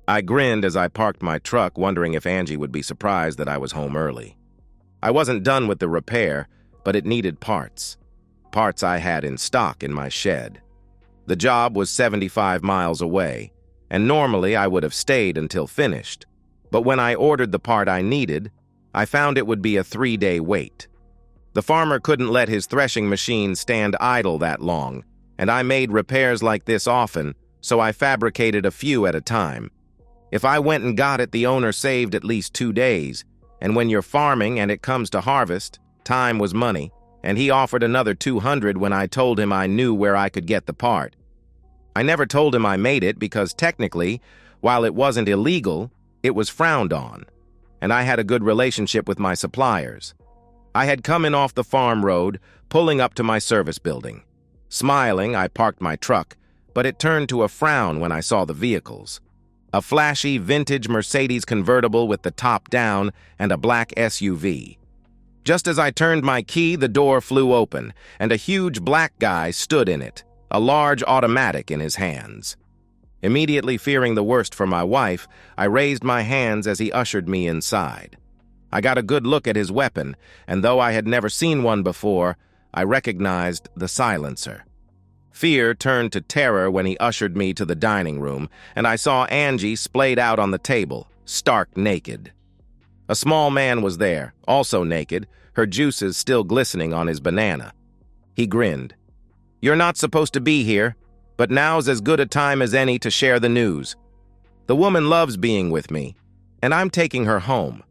I grinned as I parked my truck, wondering if Angie would be surprised that I was home early. I wasn't done with the repair, but it needed parts. Parts I had in stock in my shed. The job was 75 miles away, and normally I would have stayed until finished. But when I ordered the part I needed, I found it would be a 3-day wait. The farmer couldn't let his threshing machine stand idle that long, and I made repairs like this often, so I fabricated a few at a time. If I went and got it, the owner saved at least 2 days, and when you're farming and it comes to harvest, time was money, and he offered another $200 when I told him I knew where I could get the part. I never told him I made it because technically, while it wasn't illegal, it was frowned on, and I had a good relationship with my suppliers. I had come in off the farm road, pulling up to my service building. Smiling, I parked my truck, but it turned to a frown when I saw the vehicles. A flashy, vintage Mercedes convertible with the top down and a black SUV. Just as I turned my key, the door flew open, and a huge black guy stood in it, a large automatic in his hands. Immediately fearing the worst for my wife, I raised my hands as he ushered me inside. I got a good look at his weapon, and though I had never seen one before, I recognized the silencer. Fear turned to terror when he ushered me to the dining room, and I saw Angie splayed out on the table, stark naked. A small man was there, also naked, her juices still glistening on his banana. He grinned. "You're not supposed to be here, but now's as good a time as any to share the news. The woman loves being with me, and I'm taking her home.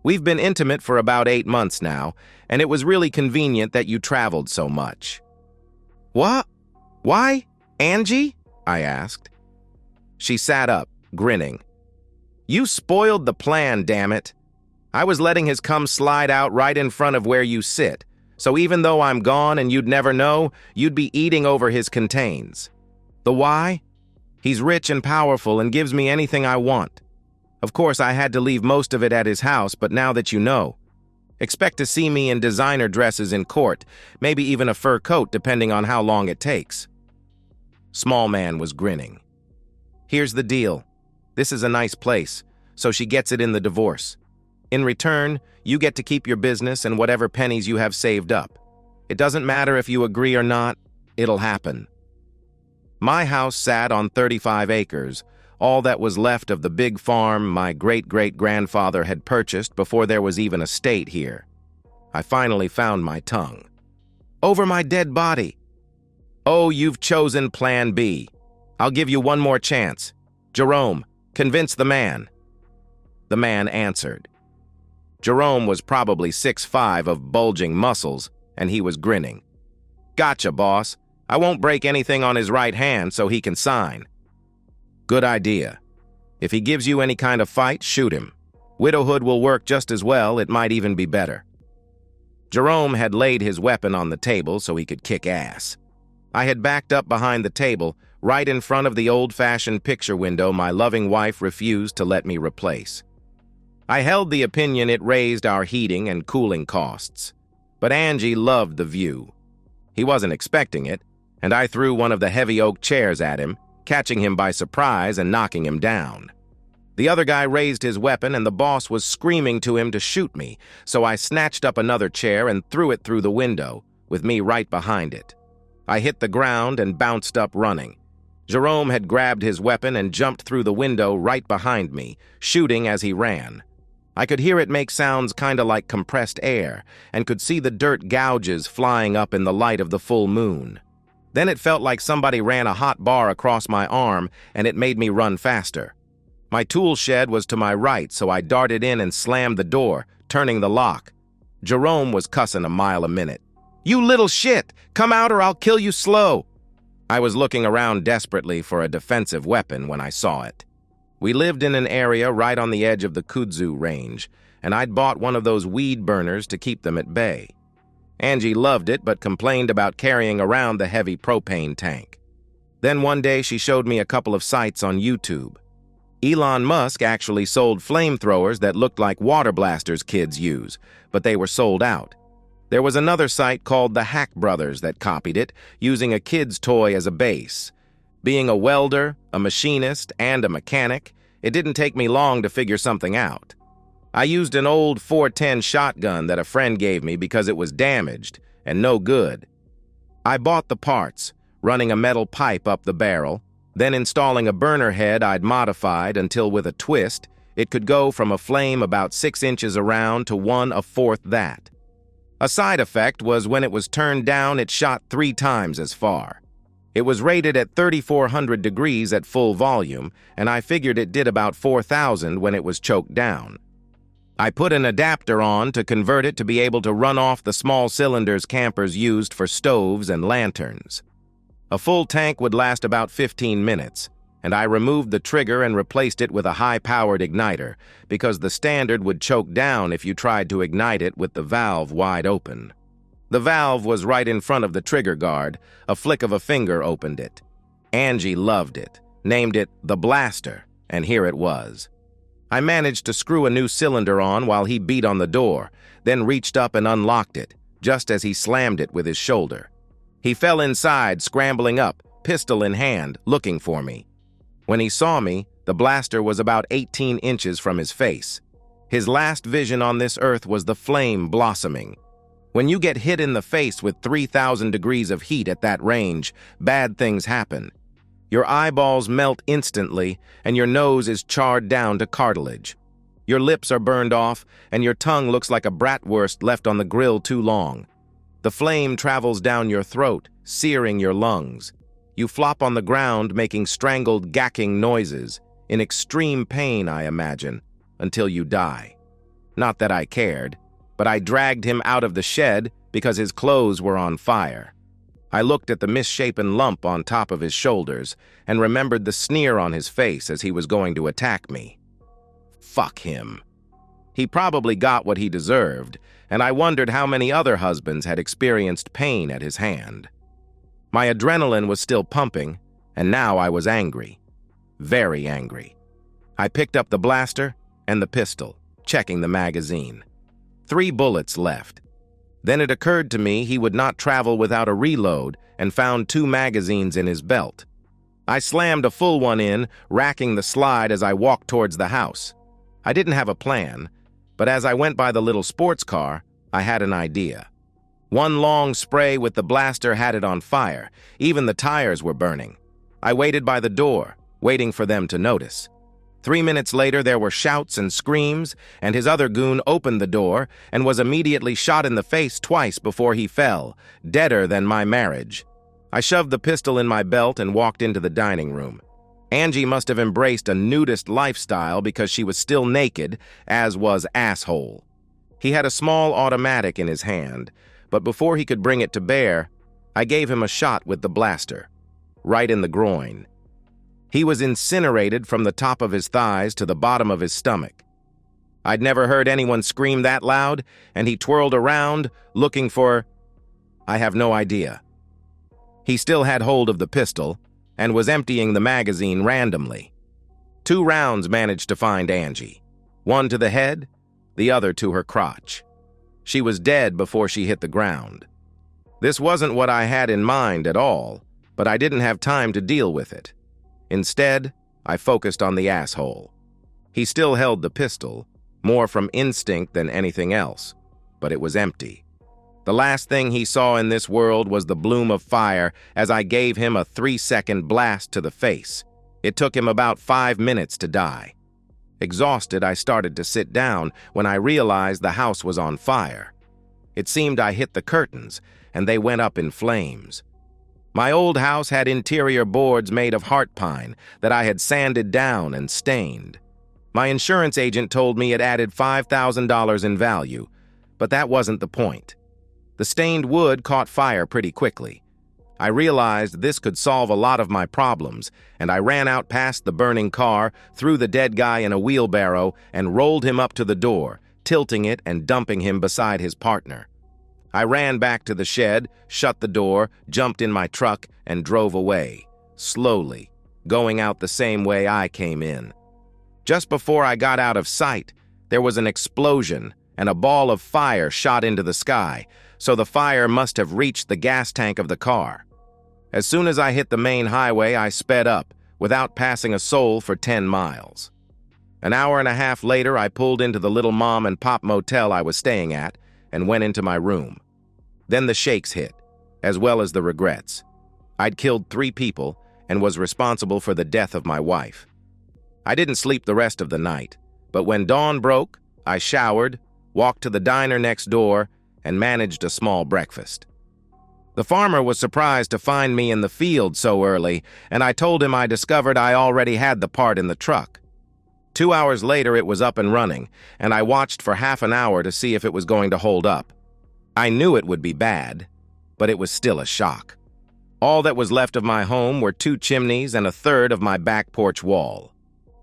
We've been intimate for about 8 months now, and it was really convenient that you traveled so much." "What? Why? Angie?" I asked. She sat up, grinning. "You spoiled the plan, damn it. I was letting his cum slide out right in front of where you sit, so even though I'm gone and you'd never know, you'd be eating over his contains. The why? He's rich and powerful and gives me anything I want. Of course, I had to leave most of it at his house, but now that you know, expect to see me in designer dresses in court, maybe even a fur coat depending on how long it takes." Small man was grinning. "Here's the deal. This is a nice place, so she gets it in the divorce. In return, you get to keep your business and whatever pennies you have saved up. It doesn't matter if you agree or not, it'll happen." My house sat on 35 acres, all that was left of the big farm my great-great-grandfather had purchased before there was even a state here. I finally found my tongue. "Over my dead body." "Oh, you've chosen Plan B. I'll give you one more chance. Jerome, convince the man." The man answered. Jerome was probably 6'5" of bulging muscles, and he was grinning. "Gotcha, boss. I won't break anything on his right hand so he can sign." "Good idea. If he gives you any kind of fight, shoot him. Widowhood will work just as well, it might even be better." Jerome had laid his weapon on the table so he could kick ass. I had backed up behind the table, right in front of the old-fashioned picture window my loving wife refused to let me replace. I held the opinion it raised our heating and cooling costs, but Angie loved the view. He wasn't expecting it, and I threw one of the heavy oak chairs at him, catching him by surprise and knocking him down. The other guy raised his weapon and the boss was screaming to him to shoot me, so I snatched up another chair and threw it through the window, with me right behind it. I hit the ground and bounced up running. Jerome had grabbed his weapon and jumped through the window right behind me, shooting as he ran. I could hear it make sounds kinda like compressed air, and could see the dirt gouges flying up in the light of the full moon. Then it felt like somebody ran a hot bar across my arm, and it made me run faster. My tool shed was to my right, so I darted in and slammed the door, turning the lock. Jerome was cussing a mile a minute. "You little shit! Come out or I'll kill you slow!" I was looking around desperately for a defensive weapon when I saw it. We lived in an area right on the edge of the kudzu range, and I'd bought one of those weed burners to keep them at bay. Angie loved it, but complained about carrying around the heavy propane tank. Then one day she showed me a couple of sites on YouTube. Elon Musk actually sold flamethrowers that looked like water blasters kids use, but they were sold out. There was another site called the Hack Brothers that copied it, using a kid's toy as a base. Being a welder, a machinist, and a mechanic, It didn't take me long to figure something out. I used an old .410 shotgun that a friend gave me because it was damaged and no good. I bought the parts, running a metal pipe up the barrel, then installing a burner head I'd modified until with a twist, it could go from a flame about 6 inches around to one a fourth that. A side effect was when it was turned down, it shot 3 times as far. It was rated at 3,400 degrees at full volume, and I figured it did about 4,000 when it was choked down. I put an adapter on to convert it to be able to run off the small cylinders campers used for stoves and lanterns. A full tank would last about 15 minutes, and I removed the trigger and replaced it with a high-powered igniter because the standard would choke down if you tried to ignite it with the valve wide open. The valve was right in front of the trigger guard. A flick of a finger opened it. Angie loved it, named it the Blaster, and here it was. I managed to screw a new cylinder on while he beat on the door, then reached up and unlocked it, just as he slammed it with his shoulder. He fell inside, scrambling up, pistol in hand, looking for me. When he saw me, the blaster was about 18 inches from his face. His last vision on this earth was the flame blossoming. When you get hit in the face with 3,000 degrees of heat at that range, bad things happen. Your eyeballs melt instantly, and your nose is charred down to cartilage. Your lips are burned off, and your tongue looks like a bratwurst left on the grill too long. The flame travels down your throat, searing your lungs. You flop on the ground, making strangled, gacking noises, in extreme pain, I imagine, until you die. Not that I cared, but I dragged him out of the shed because his clothes were on fire. I looked at the misshapen lump on top of his shoulders and remembered the sneer on his face as he was going to attack me. Fuck him. He probably got what he deserved, and I wondered how many other husbands had experienced pain at his hand. My adrenaline was still pumping, and now I was angry. Very angry. I picked up the blaster and the pistol, checking the magazine. 3 bullets left. Then it occurred to me he would not travel without a reload and found 2 magazines in his belt. I slammed a full one in, racking the slide as I walked towards the house. I didn't have a plan, but as I went by the little sports car, I had an idea. One long spray with the blaster had it on fire. Even the tires were burning. I waited by the door, waiting for them to notice. 3 minutes later, there were shouts and screams, and his other goon opened the door and was immediately shot in the face twice before he fell, deader than my marriage. I shoved the pistol in my belt and walked into the dining room. Angie must have embraced a nudist lifestyle because she was still naked, as was Asshole. He had a small automatic in his hand, but before he could bring it to bear, I gave him a shot with the blaster, right in the groin. He was incinerated from the top of his thighs to the bottom of his stomach. I'd never heard anyone scream that loud, and he twirled around, looking for... I have no idea. He still had hold of the pistol, and was emptying the magazine randomly. 2 rounds managed to find Angie. 1 to the head, the other to her crotch. She was dead before she hit the ground. This wasn't what I had in mind at all, but I didn't have time to deal with it. Instead, I focused on the asshole. He still held the pistol, more from instinct than anything else, but it was empty. The last thing he saw in this world was the bloom of fire as I gave him a 3-second blast to the face. It took him about 5 minutes to die. Exhausted, I started to sit down when I realized the house was on fire. It seemed I hit the curtains, and they went up in flames. My old house had interior boards made of heart pine that I had sanded down and stained. My insurance agent told me it added $5,000 in value, but that wasn't the point. The stained wood caught fire pretty quickly. I realized this could solve a lot of my problems, and I ran out past the burning car, threw the dead guy in a wheelbarrow, and rolled him up to the door, tilting it and dumping him beside his partner. I ran back to the shed, shut the door, jumped in my truck, and drove away, slowly, going out the same way I came in. Just before I got out of sight, there was an explosion, and a ball of fire shot into the sky, so the fire must have reached the gas tank of the car. As soon as I hit the main highway, I sped up, without passing a soul for 10 miles. An hour and a half later, I pulled into the little mom and pop motel I was staying at and went into my room. Then the shakes hit, as well as the regrets. I'd killed 3 people and was responsible for the death of my wife. I didn't sleep the rest of the night, but when dawn broke, I showered, walked to the diner next door, and managed a small breakfast. The farmer was surprised to find me in the field so early, and I told him I discovered I already had the part in the truck. 2 hours later, it was up and running, and I watched for half an hour to see if it was going to hold up. I knew it would be bad, but it was still a shock. All that was left of my home were 2 chimneys and a third of my back porch wall.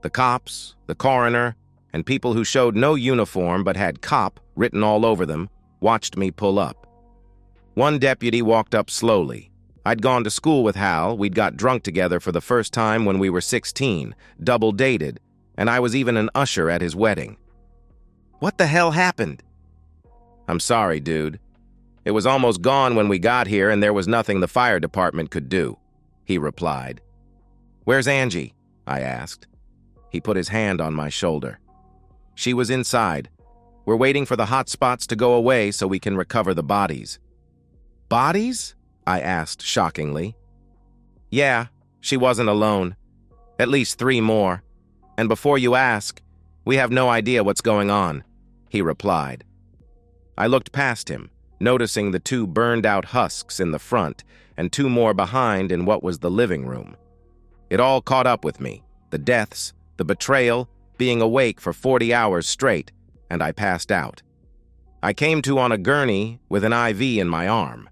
The cops, the coroner, and people who showed no uniform but had "cop" written all over them watched me pull up. One deputy walked up slowly. I'd gone to school with Hal, we'd got drunk together for the first time when we were 16, double-dated, and I was even an usher at his wedding. "What the hell happened?" "I'm sorry, dude. It was almost gone when we got here and there was nothing the fire department could do," he replied. "Where's Angie?" I asked. He put his hand on my shoulder. "She was inside. We're waiting for the hot spots to go away so we can recover the bodies." "Bodies?" I asked shockingly. "Yeah, she wasn't alone. At least 3 more. And before you ask, we have no idea what's going on," he replied. I looked past him, noticing the 2 burned-out husks in the front and 2 more behind in what was the living room. It all caught up with me, the deaths, the betrayal, being awake for 40 hours straight, and I passed out. I came to on a gurney with an IV in my arm.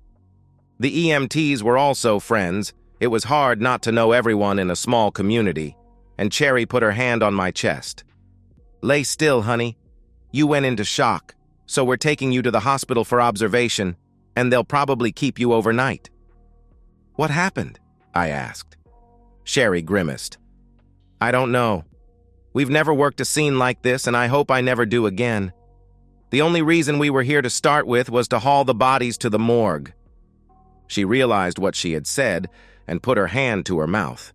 The EMTs were also friends. It was hard not to know everyone in a small community, and Cherry put her hand on my chest. "Lay still, honey. You went into shock, so we're taking you to the hospital for observation, and they'll probably keep you overnight." "What happened?" I asked. Cherry grimaced. "I don't know. We've never worked a scene like this, and I hope I never do again. The only reason we were here to start with was to haul the bodies to the morgue." She realized what she had said and put her hand to her mouth.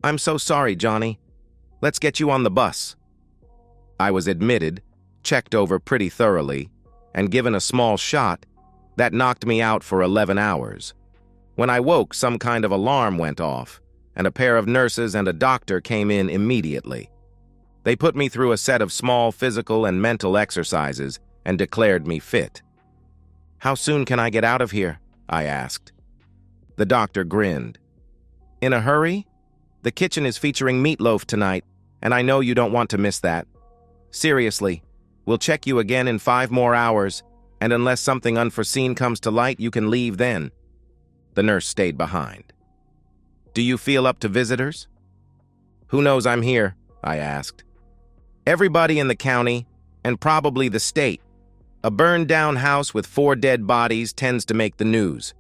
"I'm so sorry, Johnny. Let's get you on the bus." I was admitted, checked over pretty thoroughly, and given a small shot that knocked me out for 11 hours. When I woke, some kind of alarm went off, and a pair of nurses and a doctor came in immediately. They put me through a set of small physical and mental exercises and declared me fit. "How soon can I get out of here?" I asked. The doctor grinned. "In a hurry? The kitchen is featuring meatloaf tonight, and I know you don't want to miss that. Seriously, we'll check you again in 5 more hours, and unless something unforeseen comes to light, you can leave then." The nurse stayed behind. "Do you feel up to visitors?" "Who knows I'm here?" I asked. "Everybody in the county, and probably the state. A burned-down house with 4 dead bodies tends to make the news.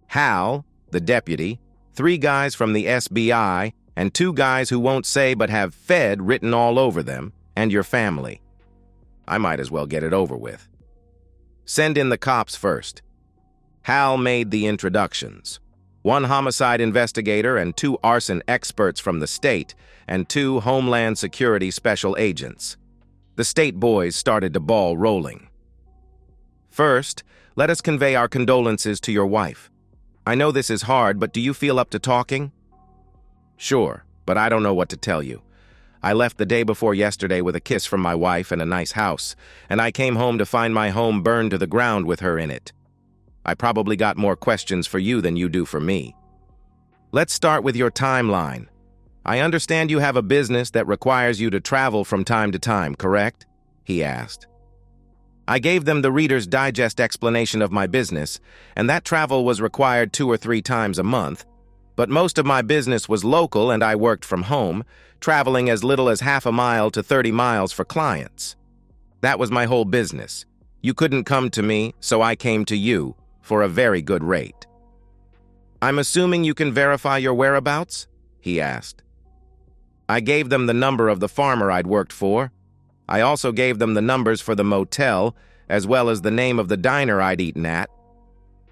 Hal, the deputy, 3 guys from the SBI, and 2 guys who won't say but have Fed written all over them, and your family. I might as well get it over with. Send in the cops first." Hal made the introductions. 1 homicide investigator and 2 arson experts from the state, and 2 Homeland Security special agents. The state boys started the ball rolling. "First, let us convey our condolences to your wife. I know this is hard, but do you feel up to talking?" "Sure, but I don't know what to tell you. I left the day before yesterday with a kiss from my wife and a nice house, and I came home to find my home burned to the ground with her in it. I probably got more questions for you than you do for me. Let's start with your timeline. I understand you have a business that requires you to travel from time to time, correct?" he asked. I gave them the Reader's Digest explanation of my business, and that travel was required 2 or 3 times a month, but most of my business was local and I worked from home, traveling as little as half a mile to 30 miles for clients. That was my whole business. You couldn't come to me, so I came to you for a very good rate. "I'm assuming you can verify your whereabouts?" he asked. I gave them the number of the farmer I'd worked for. I also gave them the numbers for the motel, as well as the name of the diner I'd eaten at.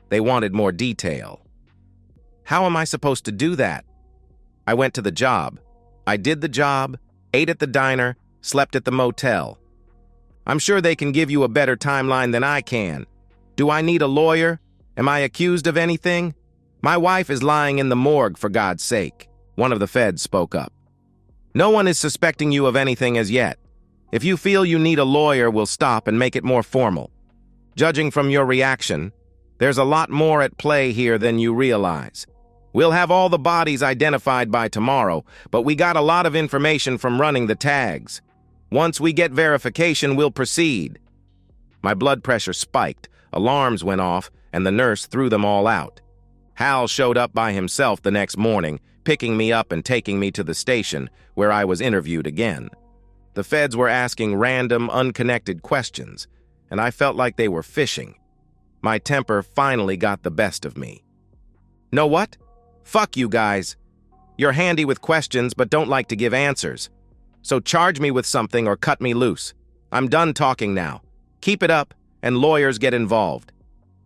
They wanted more detail. "How am I supposed to do that?" I went to the job. I did the job, ate at the diner, slept at the motel. I'm sure they can give you a better timeline than I can. Do I need a lawyer? Am I accused of anything? My wife is lying in the morgue, for God's sake. One of the feds spoke up. No one is suspecting you of anything as yet. If you feel you need a lawyer, we'll stop and make it more formal. Judging from your reaction, there's a lot more at play here than you realize. We'll have all the bodies identified by tomorrow, but we got a lot of information from running the tags. Once we get verification, we'll proceed. My blood pressure spiked, alarms went off, and the nurse threw them all out. Hal showed up by himself the next morning, picking me up and taking me to the station, where I was interviewed again. The feds were asking random, unconnected questions, and I felt like they were fishing. My temper finally got the best of me. Know what? Fuck you guys. You're handy with questions but don't like to give answers. So charge me with something or cut me loose. I'm done talking now. Keep it up, and lawyers get involved.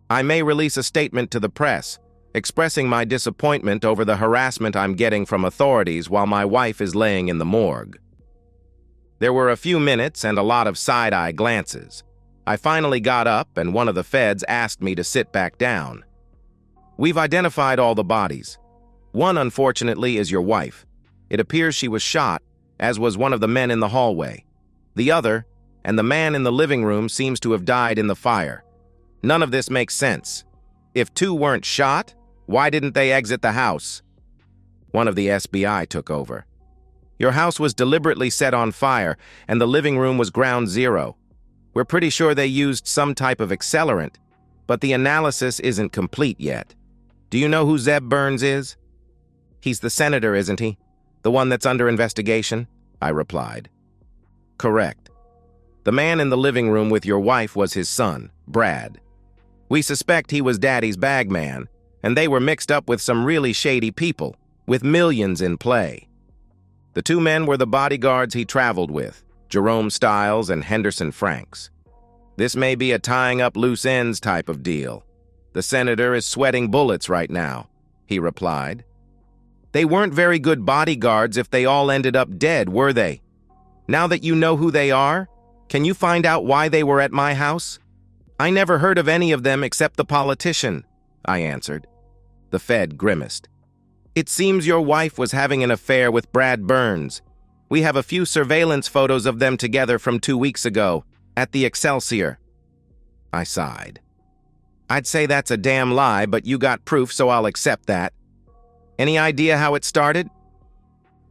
I may release a statement to the press, expressing my disappointment over the harassment I'm getting from authorities while my wife is laying in the morgue. There were a few minutes and a lot of side-eye glances. I finally got up, and one of the feds asked me to sit back down. We've identified all the bodies. One, unfortunately, is your wife. It appears she was shot, as was one of the men in the hallway. The other, and the man in the living room, seems to have died in the fire. None of this makes sense. If two weren't shot, why didn't they exit the house? One of the SBI took over. Your house was deliberately set on fire, and the living room was ground zero. We're pretty sure they used some type of accelerant, but the analysis isn't complete yet. Do you know who Zeb Burns is? He's the senator, isn't he? The one that's under investigation? I replied. Correct. The man in the living room with your wife was his son, Brad. We suspect he was Daddy's bag man, and they were mixed up with some really shady people, with millions in play. The two men were the bodyguards he traveled with, Jerome Stiles and Henderson Franks. This may be a tying up loose ends type of deal. The senator is sweating bullets right now, he replied. They weren't very good bodyguards if they all ended up dead, were they? Now that you know who they are, can you find out why they were at my house? I never heard of any of them except the politician, I answered. The Fed grimaced. It seems your wife was having an affair with Brad Burns. We have a few surveillance photos of them together from 2 weeks ago, at the Excelsior. I sighed. I'd say that's a damn lie, but you got proof, so I'll accept that. Any idea how it started?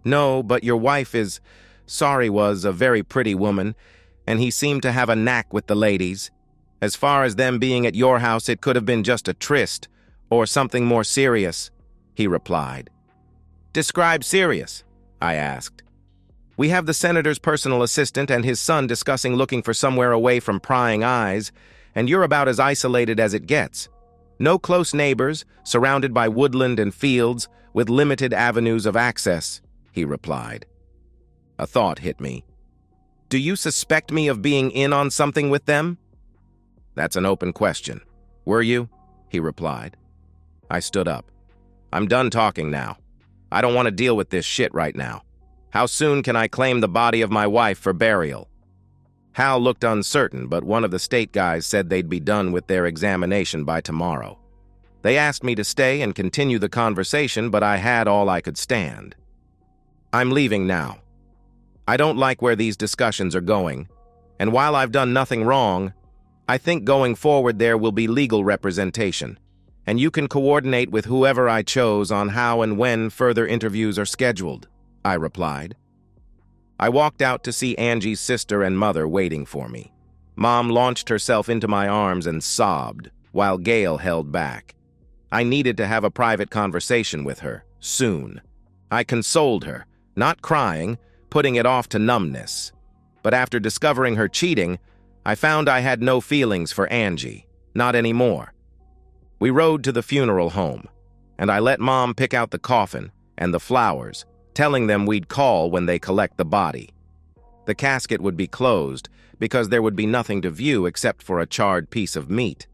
No, but your wife was a very pretty woman, and he seemed to have a knack with the ladies. As far as them being at your house, it could have been just a tryst, or something more serious, he replied. Describe serious, I asked. We have the senator's personal assistant and his son discussing looking for somewhere away from prying eyes, and you're about as isolated as it gets. No close neighbors, surrounded by woodland and fields, with limited avenues of access, he replied. A thought hit me. Do you suspect me of being in on something with them? That's an open question. Were you? He replied. I stood up. I'm done talking now. I don't want to deal with this shit right now. How soon can I claim the body of my wife for burial? Hal looked uncertain, but one of the state guys said they'd be done with their examination by tomorrow. They asked me to stay and continue the conversation, but I had all I could stand. I'm leaving now. I don't like where these discussions are going, and while I've done nothing wrong, I think going forward there will be legal representation, and you can coordinate with whoever I chose on how and when further interviews are scheduled, I replied. I walked out to see Angie's sister and mother waiting for me. Mom launched herself into my arms and sobbed, while Gail held back. I needed to have a private conversation with her, soon. I consoled her, not crying, putting it off to numbness. But after discovering her cheating, I found I had no feelings for Angie, not anymore. We rode to the funeral home, and I let Mom pick out the coffin and the flowers, telling them we'd call when they collect the body. The casket would be closed because there would be nothing to view except for a charred piece of meat.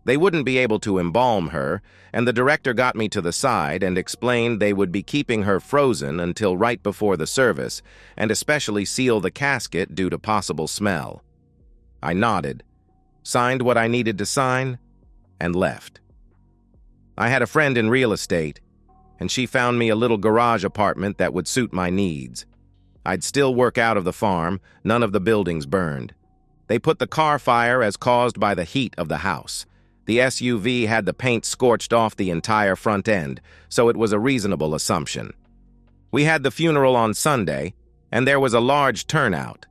They wouldn't be able to embalm her, and the director got me to the side and explained they would be keeping her frozen until right before the service, and especially seal the casket due to possible smell. I nodded, signed what I needed to sign, and left. I had a friend in real estate, and she found me a little garage apartment that would suit my needs. I'd still work out of the farm, none of the buildings burned. They put the car fire as caused by the heat of the house. The SUV had the paint scorched off the entire front end, so it was a reasonable assumption. We had the funeral on Sunday, and there was a large turnout.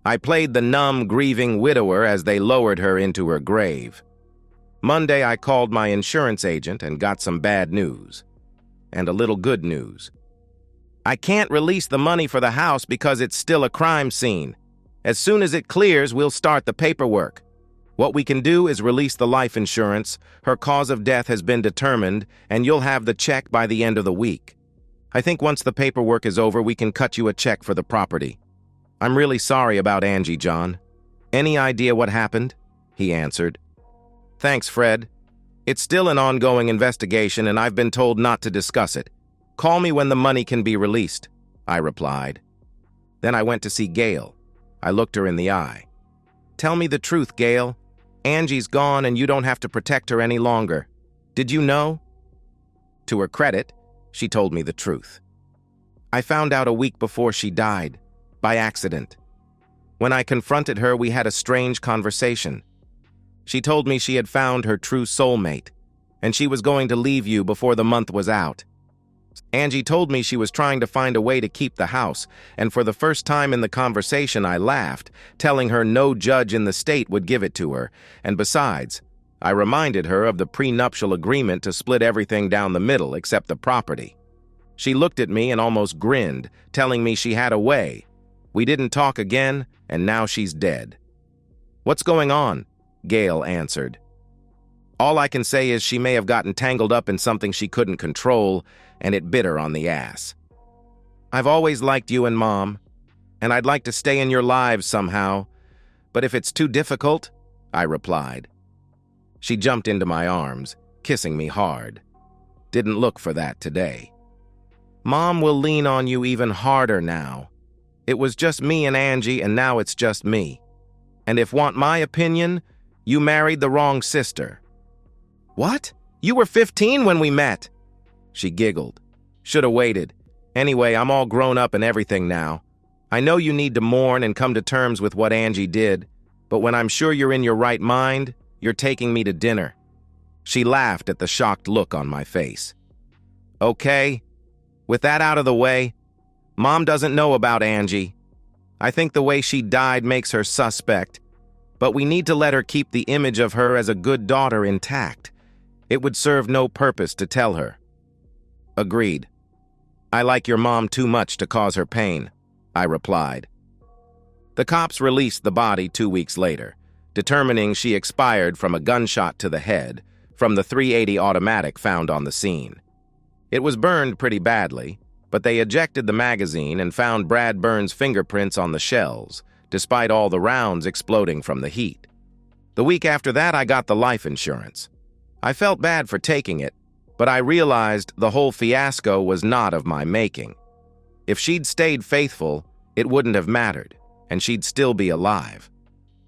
I played the numb, grieving widower as they lowered her into her grave. Monday, I called my insurance agent and got some bad news. And a little good news. I can't release the money for the house because it's still a crime scene. As soon as it clears, we'll start the paperwork. What we can do is release the life insurance, her cause of death has been determined, and you'll have the check by the end of the week. I think once the paperwork is over, we can cut you a check for the property. I'm really sorry about Angie, John. Any idea what happened? He answered. Thanks, Fred. It's still an ongoing investigation, and I've been told not to discuss it. Call me when the money can be released, I replied. Then I went to see Gail. I looked her in the eye. Tell me the truth, Gail. Angie's gone and you don't have to protect her any longer. Did you know? To her credit, she told me the truth. I found out a week before she died, by accident. When I confronted her, we had a strange conversation. She told me she had found her true soulmate, and she was going to leave you before the month was out. Angie told me she was trying to find a way to keep the house, and for the first time in the conversation I laughed, telling her no judge in the state would give it to her, and besides, I reminded her of the prenuptial agreement to split everything down the middle except the property. She looked at me and almost grinned, telling me she had a way. We didn't talk again, and now she's dead. What's going on? Gail answered. All I can say is she may have gotten tangled up in something she couldn't control, and it bit her on the ass. I've always liked you and Mom, and I'd like to stay in your lives somehow, but if it's too difficult, I replied. She jumped into my arms, kissing me hard. Didn't look for that today. Mom will lean on you even harder now. It was just me and Angie, and now it's just me. And if want my opinion, you married the wrong sister. What? You were 15 when we met. She giggled. Shoulda waited. Anyway, I'm all grown up and everything now. I know you need to mourn and come to terms with what Angie did, but when I'm sure you're in your right mind, you're taking me to dinner. She laughed at the shocked look on my face. Okay, with that out of the way, Mom doesn't know about Angie. I think the way she died makes her suspect, but we need to let her keep the image of her as a good daughter intact. It would serve no purpose to tell her. Agreed. I like your mom too much to cause her pain, I replied. The cops released the body 2 weeks later, determining she expired from a gunshot to the head from the .380 automatic found on the scene. It was burned pretty badly, but they ejected the magazine and found Brad Burns' fingerprints on the shells, despite all the rounds exploding from the heat. The week after that, I got the life insurance. I felt bad for taking it, but I realized the whole fiasco was not of my making. If she'd stayed faithful, it wouldn't have mattered, and she'd still be alive.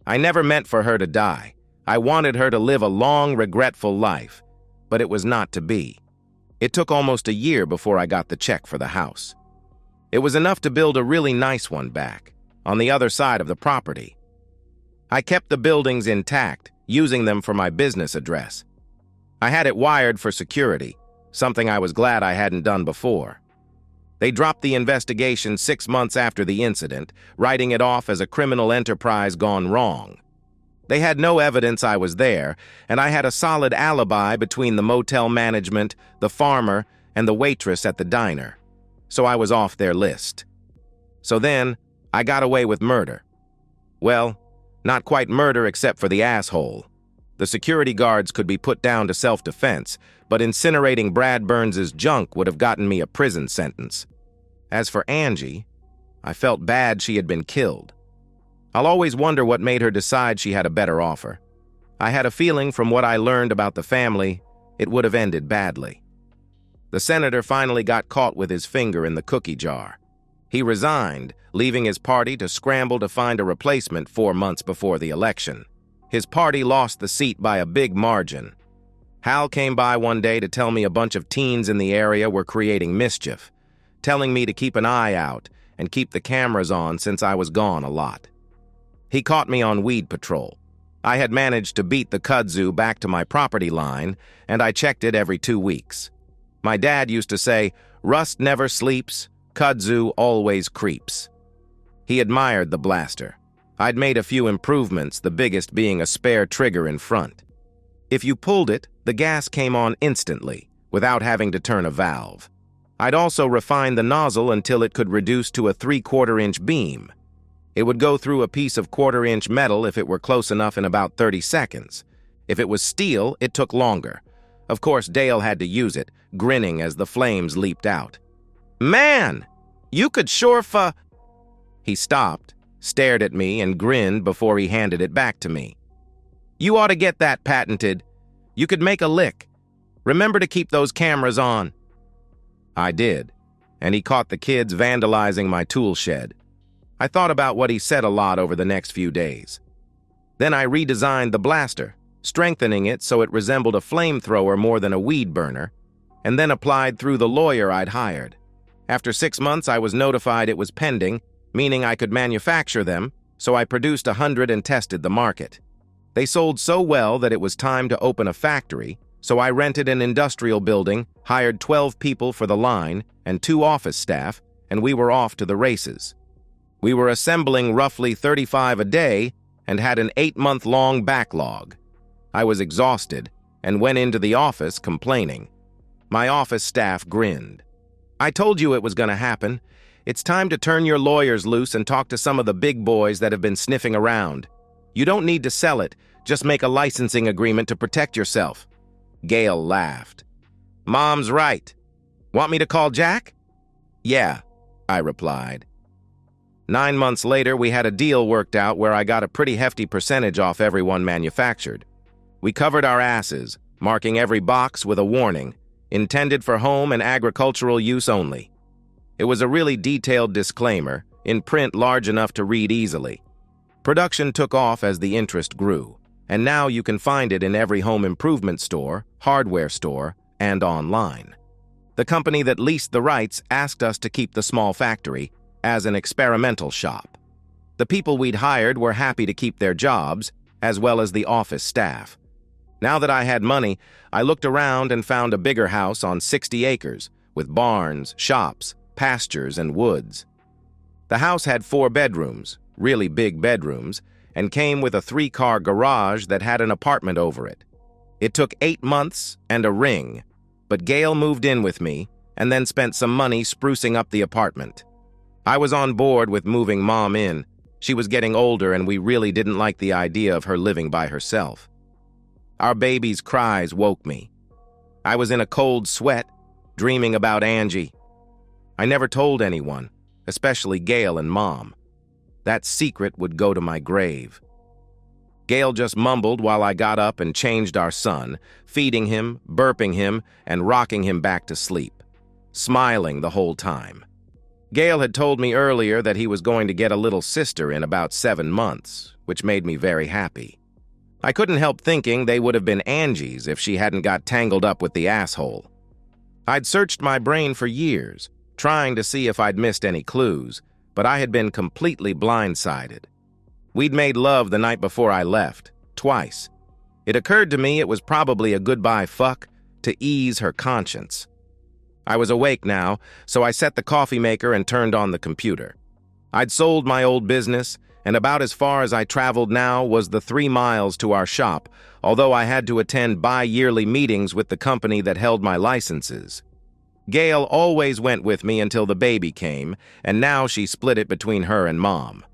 I never meant for her to die. I wanted her to live a long, regretful life, but it was not to be. It took almost a year before I got the check for the house. It was enough to build a really nice one back, on the other side of the property. I kept the buildings intact, using them for my business address. I had it wired for security, something I was glad I hadn't done before. They dropped the investigation 6 months after the incident, writing it off as a criminal enterprise gone wrong. They had no evidence I was there, and I had a solid alibi between the motel management, the farmer, and the waitress at the diner, so I was off their list. So then, I got away with murder. Well, not quite murder except for the asshole. The security guards could be put down to self-defense, but incinerating Brad Burns' junk would have gotten me a prison sentence. As for Angie, I felt bad she had been killed. I'll always wonder what made her decide she had a better offer. I had a feeling from what I learned about the family, it would have ended badly. The senator finally got caught with his finger in the cookie jar. He resigned, leaving his party to scramble to find a replacement 4 months before the election. His party lost the seat by a big margin. Hal came by one day to tell me a bunch of teens in the area were creating mischief, telling me to keep an eye out and keep the cameras on since I was gone a lot. He caught me on weed patrol. I had managed to beat the kudzu back to my property line, and I checked it every 2 weeks. My dad used to say, "Rust never sleeps, kudzu always creeps." He admired the blaster. I'd made a few improvements, the biggest being a spare trigger in front. If you pulled it, the gas came on instantly, without having to turn a valve. I'd also refined the nozzle until it could reduce to a 3/4-inch beam. It would go through a piece of 1/4-inch metal if it were close enough in about 30 seconds. If it was steel, it took longer. Of course, Dale had to use it, grinning as the flames leaped out. "Man, you could sure He stopped, stared at me, and grinned before he handed it back to me. "You ought to get that patented. You could make a lick. Remember to keep those cameras on." I did, and he caught the kids vandalizing my tool shed. I thought about what he said a lot over the next few days. Then I redesigned the blaster, strengthening it so it resembled a flamethrower more than a weed burner, and then applied through the lawyer I'd hired. After 6 months, I was notified it was pending, meaning I could manufacture them, so I produced 100 and tested the market. They sold so well that it was time to open a factory, so I rented an industrial building, hired 12 people for the line, and 2 office staff, and we were off to the races. We were assembling roughly 35 a day and had an 8-month-long backlog. I was exhausted and went into the office complaining. My office staff grinned. "I told you it was going to happen. It's time to turn your lawyers loose and talk to some of the big boys that have been sniffing around. You don't need to sell it, just make a licensing agreement to protect yourself." Gail laughed. "Mom's right. Want me to call Jack?" "Yeah," I replied. 9 months later, we had a deal worked out where I got a pretty hefty percentage off everyone manufactured. We covered our asses, marking every box with a warning, intended for home and agricultural use only. It was a really detailed disclaimer, in print large enough to read easily. Production took off as the interest grew, and now you can find it in every home improvement store, hardware store, and online. The company that leased the rights asked us to keep the small factory as an experimental shop. The people we'd hired were happy to keep their jobs, as well as the office staff. Now that I had money, I looked around and found a bigger house on 60 acres, with barns, shops, pastures, and woods. The house had 4 bedrooms, really big bedrooms, and came with a 3-car garage that had an apartment over it. It took 8 months and a ring, but Gail moved in with me and then spent some money sprucing up the apartment. I was on board with moving Mom in. She was getting older and we really didn't like the idea of her living by herself. Our baby's cries woke me. I was in a cold sweat, dreaming about Angie. I never told anyone, especially Gail and Mom. That secret would go to my grave. Gail just mumbled while I got up and changed our son, feeding him, burping him, and rocking him back to sleep, smiling the whole time. Gail had told me earlier that he was going to get a little sister in about 7 months, which made me very happy. I couldn't help thinking they would have been Angie's if she hadn't got tangled up with the asshole. I'd searched my brain for years, trying to see if I'd missed any clues, but I had been completely blindsided. We'd made love the night before I left, twice. It occurred to me it was probably a goodbye fuck to ease her conscience. I was awake now, so I set the coffee maker and turned on the computer. I'd sold my old business, and about as far as I traveled now was the 3 miles to our shop, although I had to attend bi-yearly meetings with the company that held my licenses. Gail always went with me until the baby came, and now she split it between her and Mom.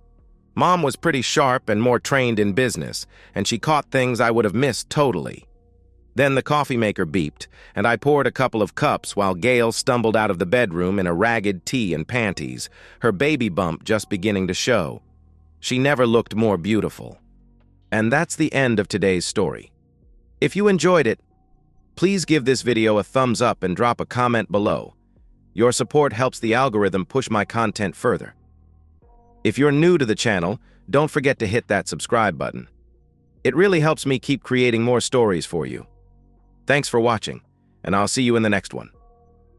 Mom was pretty sharp and more trained in business, and she caught things I would have missed totally. Then the coffee maker beeped, and I poured a couple of cups while Gail stumbled out of the bedroom in a ragged tee and panties, her baby bump just beginning to show. She never looked more beautiful. And that's the end of today's story. If you enjoyed it, please give this video a thumbs up and drop a comment below. Your support helps the algorithm push my content further. If you're new to the channel, don't forget to hit that subscribe button. It really helps me keep creating more stories for you. Thanks for watching, and I'll see you in the next one.